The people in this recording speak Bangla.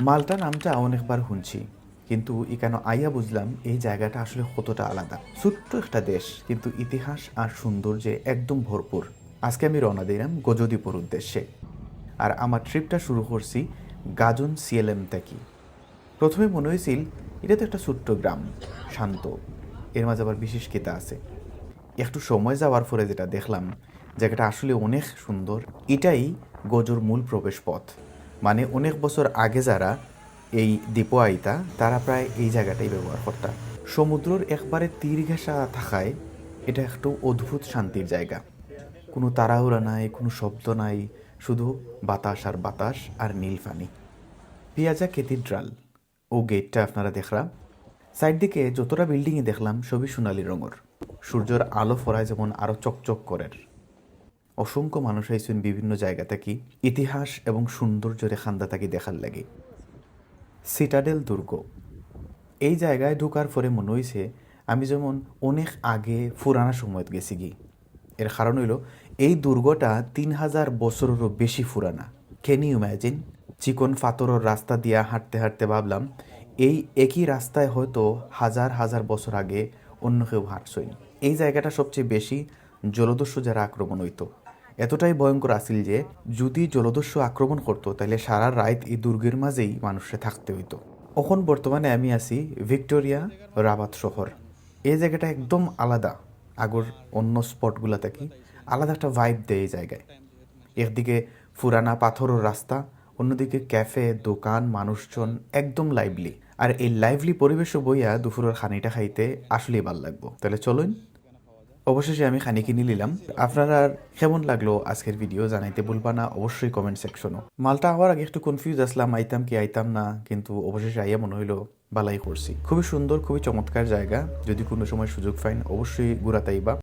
মাল্টা নামটা অনেকবার শুনছি, কিন্তু এখানে আইয়া বুঝলাম এই জায়গাটা আসলে কতটা আলাদা। ছোট্ট একটা দেশ, কিন্তু ইতিহাস আর সৌন্দর্যে একদম ভরপুর। আজকে আমি রওনা দিলাম গজোদ্বীপের উদ্দেশ্যে। আর আমার ট্রিপটা শুরু করছি গাজন সিএলএম থেকে। প্রথমে মনে হয়েছিল এটা তো একটা ছোট্ট গ্রাম, শান্ত, এর মাঝে আবার বিশেষ কিতা আছে। একটু সময় যাওয়ার পরে যেটা দেখলাম, জায়গাটা আসলে অনেক সুন্দর। এটাই গজোর মূল প্রবেশ পথ। মানে অনেক বছর আগে যারা এই দ্বীপ আইতা, তারা প্রায় এই জায়গাটাই ব্যবহার করতা। সমুদ্রের একবারে তীর ঘেঁষা থাকায় এটা একটু অদ্ভুত শান্তির জায়গা। কোনো তাড়াহুড়া নাই, কোনো শব্দ নাই, শুধু বাতাস আর বাতাস আর নীল পানি। পিয়াজা ক্যাথিড্রাল ও গেটটা আপনারা দেখলাম। সাইড দিকে যতটা বিল্ডিংই দেখলাম সবই সোনালি রঙের। সূর্যের আলো ফরায় যেমন আরও চকচক করের। অসংখ্য মানুষ আইসুন বিভিন্ন জায়গা থেকে ইতিহাস এবং সৌন্দর্যের খান্দা থাকি দেখার লাগে। সিটাডেল দুর্গ, এই জায়গায় ঢোকার পরে মনে হয়েছে আমি যেমন অনেক আগে পুরানা সময়ত গেছি গি। এর কারণ হইল এই দুর্গটা 3000 বছরেরও বেশি পুরানা। Can you imagine? চিকন ফাতরের রাস্তা দিয়া হাঁটতে হাঁটতে ভাবলাম এই একই রাস্তায় হয়তো হাজার হাজার বছর আগে অন্য কেউ হাঁটছই। এই জায়গাটা সবচেয়ে বেশি জলদস্যু যারা আক্রমণ হইতো। এতটাই ভয়ঙ্কর আসিল যে যদি জলদস্যু আক্রমণ করতো তাহলে সারা রাত এই দুর্গের মাঝেই মানুষে থাকতে হইতো। এখন বর্তমানে আমি আছি ভিক্টোরিয়া রাবাত শহর। এই জায়গাটা একদম আলাদা আগর অন্য স্পটগুলা থেকে। আলাদা একটা ভাইব দেয় এই জায়গায়। একদিকে পুরানা পাথরের রাস্তা, অন্যদিকে ক্যাফে, দোকান, মানুষজন একদম লাইভলি। আর এই লাইভলি পরিবেশও বইয়া দুপুরের খানিটা খাইতে আসলেই ভাল লাগবো। তাহলে চলুন। অবশেষে আমি খানি কিনে নিলাম। আপনারা কেমন লাগলো আজকের ভিডিও জানাইতে ভুলবা না অবশ্যই কমেন্ট সেকশনও। মালটা হওয়ার আগে একটু কনফিউজ আসলাম আইতাম কি আইতাম না, কিন্তু অবশেষে আইয়া মনে হইলো বালাই করছি। খুবই সুন্দর, খুবই চমৎকার জায়গা। যদি কোনো সময় সুযোগ পাইন অবশ্যই ঘুরাতাইবা।